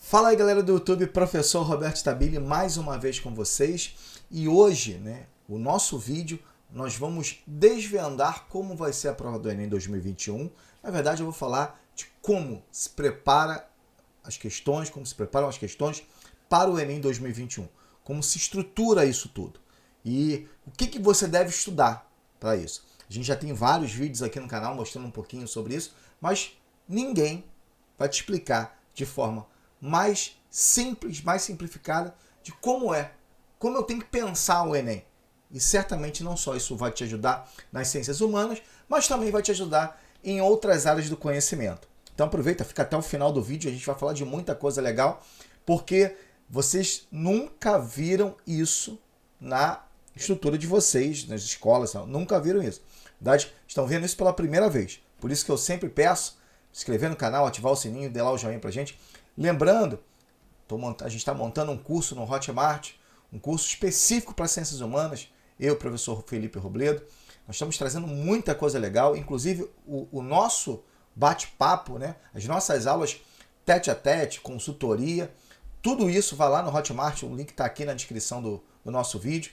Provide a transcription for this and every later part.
Fala aí galera do YouTube, professor Roberto Stabile mais uma vez com vocês e hoje, o nosso vídeo nós vamos desvendar como vai ser a prova do Enem 2021. Na verdade eu vou falar de como se prepara as questões, como se preparam as questões para o Enem 2021, como se estrutura isso tudo e o que você deve estudar para isso. A gente já tem vários vídeos aqui no canal mostrando um pouquinho sobre isso, mas ninguém vai te explicar de forma mais simples, mais simplificada de como eu tenho que pensar o Enem. E certamente não só isso vai te ajudar nas ciências humanas, mas também vai te ajudar em outras áreas do conhecimento. Então aproveita, fica até o final do vídeo, a gente vai falar de muita coisa legal, porque vocês nunca viram isso na estrutura de vocês, nas escolas, nunca viram isso. Na verdade, estão vendo isso pela primeira vez. Por isso que eu sempre peço, se inscrever no canal, ativar o sininho, dê lá o joinha pra gente. Lembrando, a gente está montando um curso no Hotmart, um curso específico para ciências humanas, eu, professor Felipe Robledo. Nós estamos trazendo muita coisa legal, inclusive o nosso bate-papo, as nossas aulas tete a tete, consultoria, tudo isso vai lá no Hotmart, o link está aqui na descrição do nosso vídeo,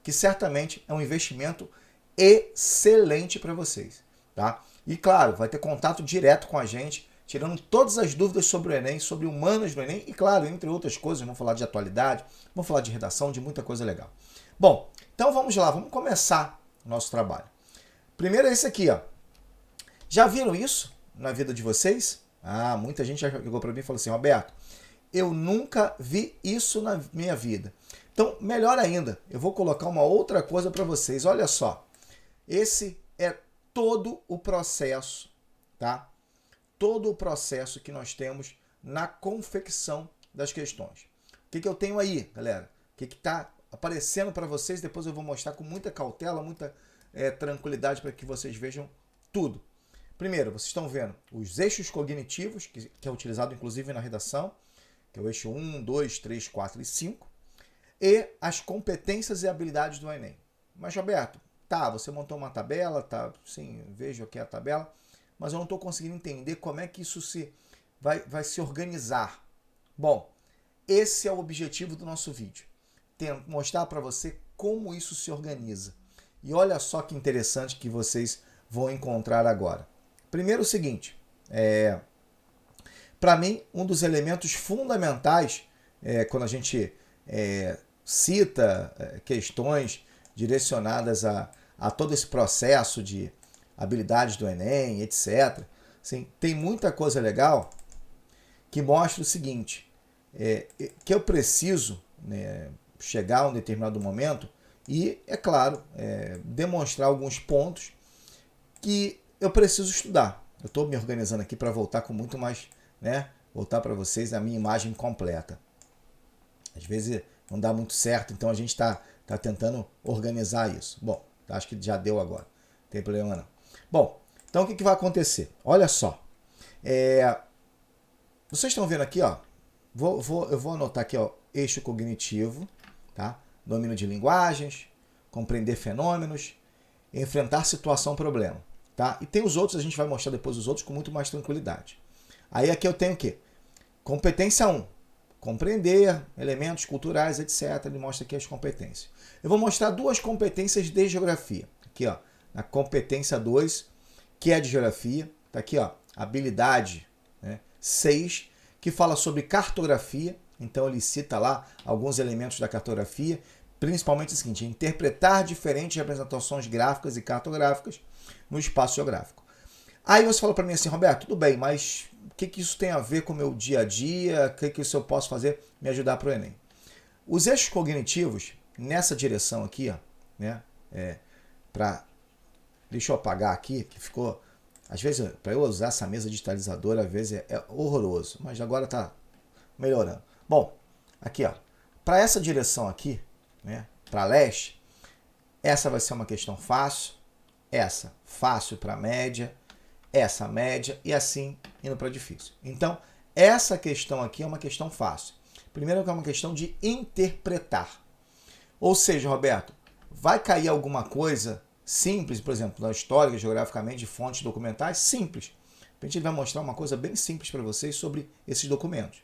que certamente é um investimento excelente para vocês. Tá? E claro, vai ter contato direto com a gente, tirando todas as dúvidas sobre o Enem, sobre humanas do Enem e, claro, entre outras coisas, vamos falar de atualidade, vamos falar de redação, de muita coisa legal. Bom, então vamos lá, vamos começar o nosso trabalho. Primeiro é esse aqui, ó. Já viram isso na vida de vocês? Ah, muita gente já chegou para mim e falou assim, Roberto, eu nunca vi isso na minha vida. Então, melhor ainda, eu vou colocar uma outra coisa para vocês. Olha só, esse é todo o processo, tá? Todo o processo que nós temos na confecção das questões. O que eu tenho aí, galera? O que está aparecendo para vocês? Depois eu vou mostrar com muita cautela, muita tranquilidade para que vocês vejam tudo. Primeiro, vocês estão vendo os eixos cognitivos, que é utilizado inclusive na redação, que é o eixo 1, 2, 3, 4 e 5, e as competências e habilidades do Enem. Mas, Roberto, tá, você montou uma tabela, tá? Sim, vejo aqui a tabela, mas eu não estou conseguindo entender como é que isso vai se organizar. Bom, esse é o objetivo do nosso vídeo. Mostrar para você como isso se organiza. E olha só que interessante que vocês vão encontrar agora. Primeiro o seguinte, para mim, um dos elementos fundamentais, quando a gente cita questões direcionadas a todo esse processo de habilidades do Enem, etc. Assim, tem muita coisa legal que mostra o seguinte, que eu preciso chegar a um determinado momento e, é claro, demonstrar alguns pontos que eu preciso estudar. Eu estou me organizando aqui para voltar com muito mais, voltar para vocês a minha imagem completa. Às vezes não dá muito certo, então a gente está tentando organizar isso. Bom, acho que já deu agora, não tem problema não. Bom, então o que vai acontecer? Olha só, vocês estão vendo aqui, ó, eu vou anotar aqui, ó, eixo cognitivo, tá? Domínio de linguagens, compreender fenômenos, enfrentar situação, problema, tá? E tem os outros, a gente vai mostrar depois os outros com muito mais tranquilidade. Aí aqui eu tenho o quê? Competência 1, compreender elementos culturais, etc. Ele mostra aqui as competências. Eu vou mostrar duas competências de geografia. Aqui, ó, na competência 2, que é de geografia. Tá aqui, ó, habilidade 6, que fala sobre cartografia. Então ele cita lá alguns elementos da cartografia, principalmente o seguinte, interpretar diferentes representações gráficas e cartográficas no espaço geográfico. Aí você fala para mim assim, Roberto, tudo bem, mas o que isso tem a ver com o meu dia a dia? O que isso eu posso fazer me ajudar para o Enem? Os eixos cognitivos, nessa direção aqui, ó, deixa eu apagar aqui, que ficou, às vezes, para eu usar essa mesa digitalizadora, às vezes é horroroso, mas agora está melhorando. Bom, aqui, ó, para essa direção aqui, para leste, essa vai ser uma questão fácil, essa fácil para média, essa média e assim indo para difícil. Então, essa questão aqui é uma questão fácil. Primeiro que é uma questão de interpretar. Ou seja, Roberto, vai cair alguma coisa simples, por exemplo, na história, geograficamente, de fontes documentais, simples. A gente vai mostrar uma coisa bem simples para vocês sobre esses documentos.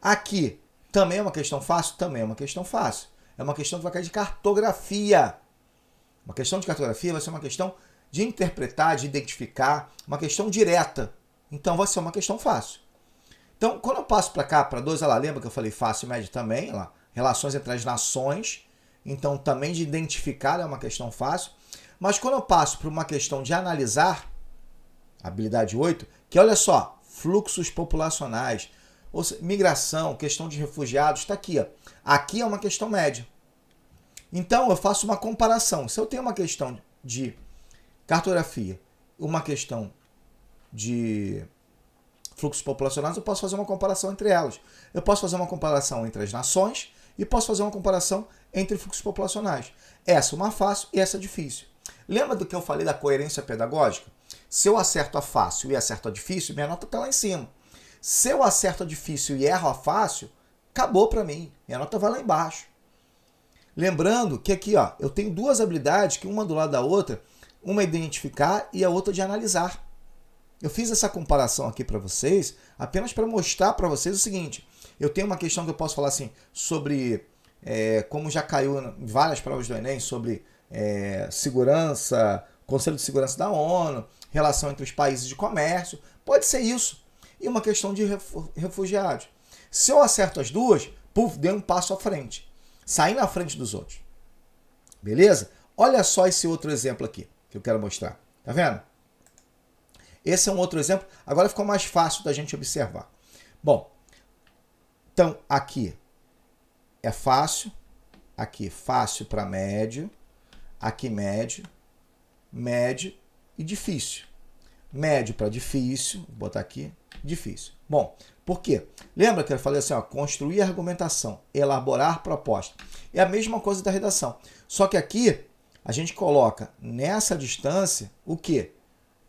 Aqui, também é uma questão fácil? Também é uma questão fácil. É uma questão que vai cair de cartografia. Uma questão de cartografia vai ser uma questão de interpretar, de identificar, uma questão direta. Então vai ser uma questão fácil. Então, quando eu passo para cá, para 2, olha lá, lembra que eu falei fácil e médio também? Olha lá, relações entre as nações. Então, também de identificar é uma questão fácil. Mas quando eu passo para uma questão de analisar, habilidade 8, que olha só, fluxos populacionais, ou seja, migração, questão de refugiados, está aqui. Ó. Aqui é uma questão média. Então, eu faço uma comparação. Se eu tenho uma questão de cartografia, uma questão de fluxos populacionais, eu posso fazer uma comparação entre elas. Eu posso fazer uma comparação entre as nações e posso fazer uma comparação entre fluxos populacionais. Essa é uma fácil e essa é difícil. Lembra do que eu falei da coerência pedagógica? Se eu acerto a fácil e acerto a difícil, minha nota está lá em cima. Se eu acerto a difícil e erro a fácil, acabou para mim. Minha nota vai lá embaixo. Lembrando que aqui ó, eu tenho duas habilidades, que uma do lado da outra, uma é identificar e a outra de analisar. Eu fiz essa comparação aqui para vocês, apenas para mostrar para vocês o seguinte. Eu tenho uma questão que eu posso falar assim, sobre, como já caiu em várias provas do Enem, sobre segurança, Conselho de Segurança da ONU, relação entre os países de comércio, pode ser isso. E uma questão de refugiados. Se eu acerto as duas, puf, dei um passo à frente. Saí na frente dos outros. Beleza? Olha só esse outro exemplo aqui, que eu quero mostrar. Tá vendo? Esse é um outro exemplo. Agora ficou mais fácil da gente observar. Bom, então aqui é fácil. Aqui fácil para médio. Aqui médio. Médio e difícil. Médio para difícil. Vou botar aqui. Difícil. Bom, por quê? Lembra que eu falei assim, ó, construir argumentação, elaborar proposta. É a mesma coisa da redação. Só que aqui a gente coloca nessa distância o quê?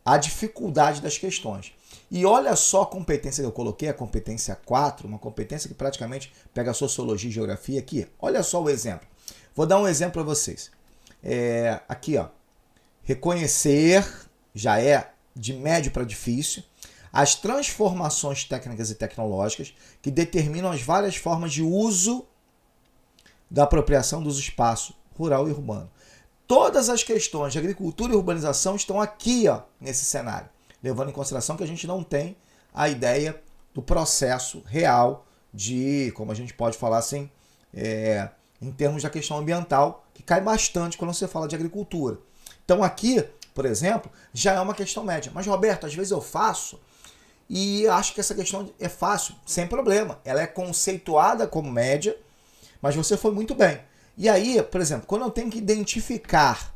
A dificuldade das questões. E olha só a competência que eu coloquei, a competência 4, uma competência que praticamente pega a sociologia e geografia aqui. Olha só o exemplo. Vou dar um exemplo para vocês. Aqui, ó, reconhecer, já é de médio para difícil, as transformações técnicas e tecnológicas que determinam as várias formas de uso da apropriação dos espaços rural e urbano. Todas as questões de agricultura e urbanização estão aqui, ó, nesse cenário, levando em consideração que a gente não tem a ideia do processo real de, como a gente pode falar assim, em termos da questão ambiental, que cai bastante quando você fala de agricultura. Então aqui, por exemplo, já é uma questão média. Mas, Roberto, às vezes eu faço e acho que essa questão é fácil, sem problema. Ela é conceituada como média, mas você foi muito bem. E aí, por exemplo, quando eu tenho que identificar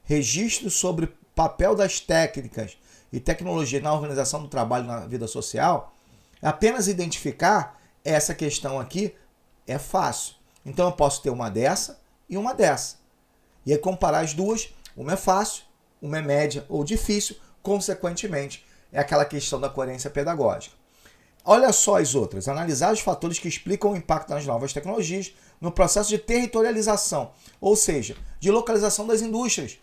registros sobre papel das técnicas e tecnologia na organização do trabalho na vida social, apenas identificar essa questão aqui é fácil. Então eu posso ter uma dessa e uma dessa. E aí comparar as duas, uma é fácil, uma é média ou difícil, consequentemente, é aquela questão da coerência pedagógica. Olha só as outras. Analisar os fatores que explicam o impacto das novas tecnologias no processo de territorialização, ou seja, de localização das indústrias,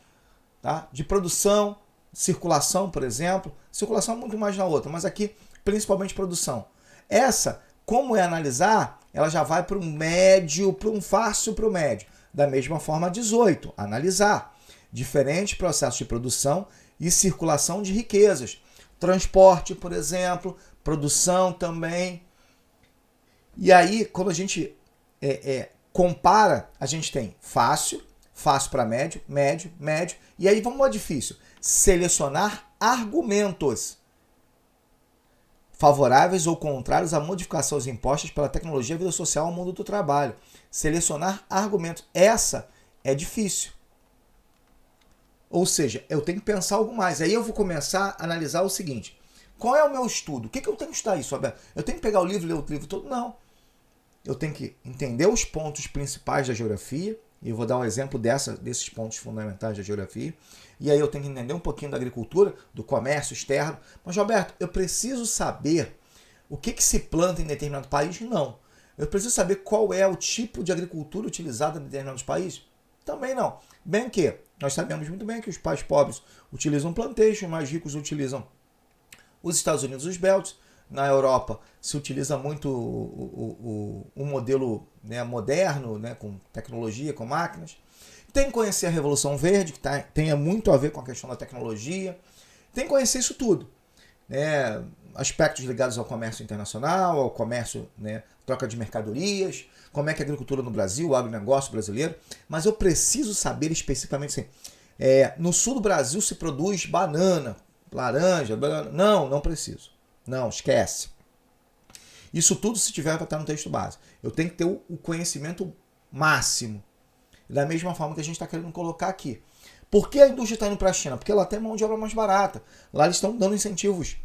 tá? De produção, circulação, por exemplo. Circulação é muito mais na outra, mas aqui principalmente produção. Essa, como é analisar, ela já vai para um médio, para um fácil para o médio. Da mesma forma, 18, analisar diferentes processos de produção e circulação de riquezas. Transporte, por exemplo, produção também. E aí, quando a gente compara, a gente tem fácil, fácil para médio, médio, médio. E aí vamos ao difícil. Selecionar argumentos favoráveis ou contrários a modificações impostas pela tecnologia e vida social ao mundo do trabalho. Selecionar argumentos. Essa é difícil. Ou seja, eu tenho que pensar algo mais. Aí eu vou começar a analisar o seguinte. Qual é o meu estudo? O que eu tenho que estudar isso, Roberto? Eu tenho que pegar o livro e ler o livro todo? Não. Eu tenho que entender os pontos principais da geografia. E eu vou dar um exemplo desses pontos fundamentais da geografia. E aí eu tenho que entender um pouquinho da agricultura, do comércio externo. Mas, Roberto, eu preciso saber o que se planta em determinado país? Não. Eu preciso saber qual é o tipo de agricultura utilizada em determinados países? Também não. Bem que nós sabemos muito bem que os países pobres utilizam plantation, os mais ricos utilizam os Estados Unidos, os belts, na Europa se utiliza muito o modelo, né, moderno, né, com tecnologia, com máquinas. Tem que conhecer a Revolução Verde, que tem muito a ver com a questão da tecnologia. Tem que conhecer isso tudo, né? Aspectos ligados ao comércio internacional, ao comércio, né, troca de mercadorias, como é que é a agricultura no Brasil, o agronegócio brasileiro. Mas eu preciso saber especificamente assim, no sul do Brasil se produz banana, laranja, banana. Não preciso. Não, esquece. Isso tudo, se tiver, vai estar no texto base. Eu tenho que ter o conhecimento máximo. Da mesma forma que a gente está querendo colocar aqui. Por que a indústria está indo para a China? Porque lá tem mão de obra mais barata. Lá eles estão dando incentivos.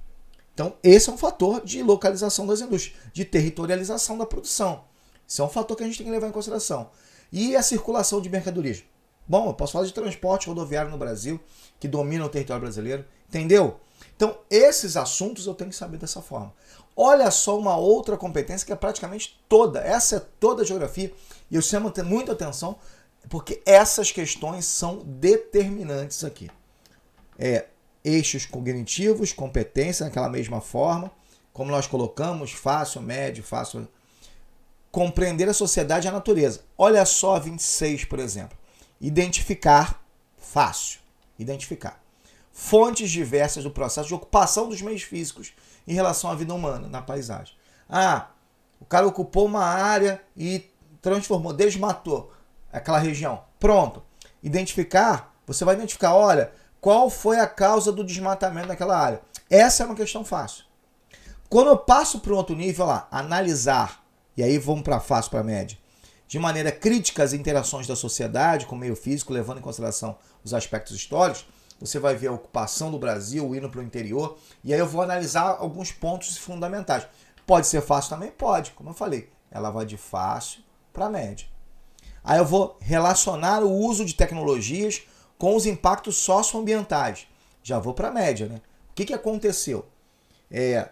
Então, esse é um fator de localização das indústrias, de territorialização da produção. Isso é um fator que a gente tem que levar em consideração. E a circulação de mercadorias? Bom, eu posso falar de transporte rodoviário no Brasil, que domina o território brasileiro. Entendeu? Então, esses assuntos eu tenho que saber dessa forma. Olha só uma outra competência que é praticamente toda. Essa é toda a geografia. E eu chamo muita atenção, porque essas questões são determinantes aqui. Eixos cognitivos, competência, naquela mesma forma, como nós colocamos, fácil, médio, fácil. Compreender a sociedade e a natureza. Olha só a 26, por exemplo. Identificar, fácil. Identificar. Fontes diversas do processo de ocupação dos meios físicos em relação à vida humana na paisagem. O cara ocupou uma área e transformou, desmatou aquela região. Pronto. Identificar, você vai identificar, olha, qual foi a causa do desmatamento daquela área. Essa é uma questão fácil. Quando eu passo para um outro nível, lá, analisar, e aí vamos para fácil, para média, de maneira crítica as interações da sociedade com o meio físico, levando em consideração os aspectos históricos, você vai ver a ocupação do Brasil, indo para o interior, e aí eu vou analisar alguns pontos fundamentais. Pode ser fácil também? Pode, como eu falei. Ela vai de fácil para média. Aí eu vou relacionar o uso de tecnologias com os impactos socioambientais. Já vou para a média, né? O que aconteceu?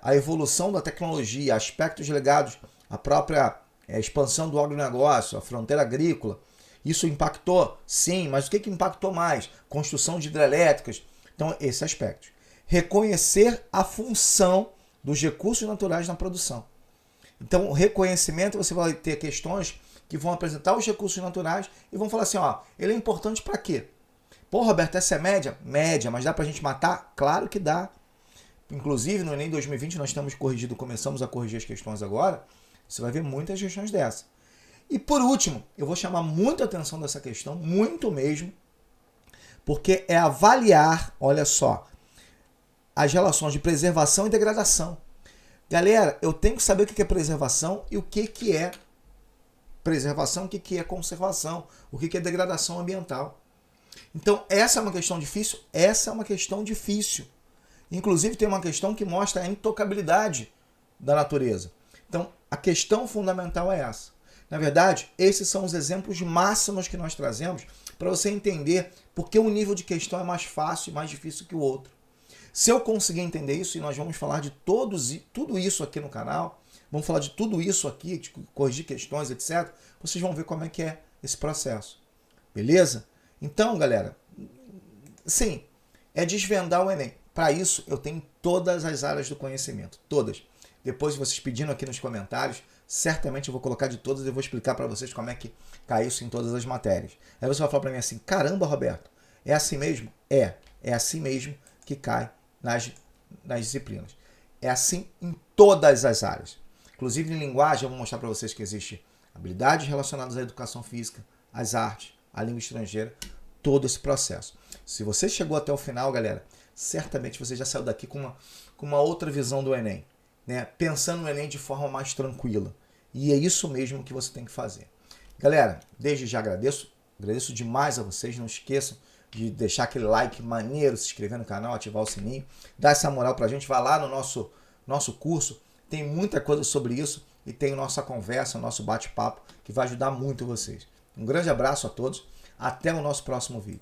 A evolução da tecnologia, aspectos ligados à própria expansão do agronegócio, a fronteira agrícola. Isso impactou? Sim, mas o que impactou mais? Construção de hidrelétricas. Então, esse aspecto. Reconhecer a função dos recursos naturais na produção. Então, o reconhecimento, você vai ter questões que vão apresentar os recursos naturais e vão falar assim, ele é importante para quê? Pô, Roberto, essa é média? Média, mas dá para a gente matar? Claro que dá. Inclusive, no Enem 2020, nós começamos a corrigir as questões agora. Você vai ver muitas questões dessas. E por último, eu vou chamar muito a atenção dessa questão, muito mesmo, porque é avaliar, olha só, as relações de preservação e degradação. Galera, eu tenho que saber o que é preservação e o que é preservação, o que é conservação, o que é degradação ambiental. Então, essa é uma questão difícil? Essa é uma questão difícil. Inclusive, tem uma questão que mostra a intocabilidade da natureza. Então, a questão fundamental é essa. Na verdade, esses são os exemplos máximos que nós trazemos para você entender por que um nível de questão é mais fácil e mais difícil que o outro. Se eu conseguir entender isso, e nós vamos falar de tudo isso aqui no canal, vamos falar de tudo isso aqui, de corrigir questões, etc., vocês vão ver como é que é esse processo. Beleza? Então, galera, sim, é desvendar o Enem. Para isso, eu tenho todas as áreas do conhecimento, todas. Depois, vocês pedindo aqui nos comentários, certamente eu vou colocar de todas e vou explicar para vocês como é que cai isso em todas as matérias. Aí você vai falar para mim assim, caramba, Roberto, é assim mesmo? É assim mesmo que cai nas disciplinas. É assim em todas as áreas. Inclusive em linguagem, eu vou mostrar para vocês que existe habilidades relacionadas à educação física, às artes, à língua estrangeira, todo esse processo. Se você chegou até o final, galera, certamente você já saiu daqui com uma outra visão do Enem, né? Pensando no Enem de forma mais tranquila. E é isso mesmo que você tem que fazer. Galera, desde já agradeço demais a vocês. Não esqueçam de deixar aquele like maneiro, se inscrever no canal, ativar o sininho, dar essa moral pra gente. Vai lá no nosso curso, tem muita coisa sobre isso e tem a nossa conversa, o nosso bate-papo que vai ajudar muito vocês. Um grande abraço a todos, até o nosso próximo vídeo.